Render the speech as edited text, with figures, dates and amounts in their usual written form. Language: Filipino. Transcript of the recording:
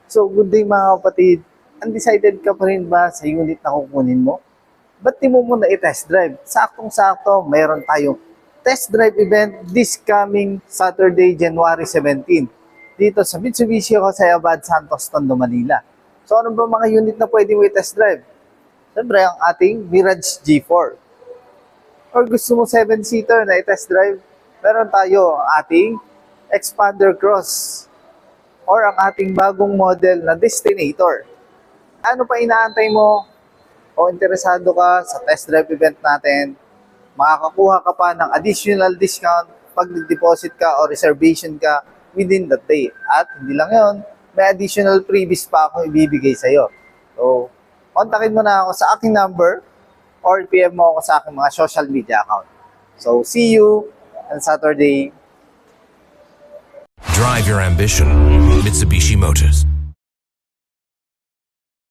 So, good day mga kapatid. Undecided ka pa rin ba sa unit na kukunin mo? Ba't di mo muna i-test drive? Saktong-sakto, mayroon tayong test drive event this coming Saturday, January 17 dito sa Mitsubishi Jose Abad Santos, Tondo, Manila. So, ano ba mga unit na pwede mo i-test drive? Siyempre, ang ating Mirage G4. Or gusto mo 7-seater na i-test drive? Meron tayo ang ating Expander Cross or ang ating bagong model na Destinator. Ano pa inaantay mo o interesado ka sa test drive event natin? Makakakuha ka pa ng additional discount pag nag-deposit ka o reservation ka within that day. At hindi lang yon, may additional freebies pa akong ibibigay sa iyo. So, kontakin mo na ako sa aking number or PM mo ako sa aking mga social media account. So, see you on Saturday. Drive your ambition. Mitsubishi Motors.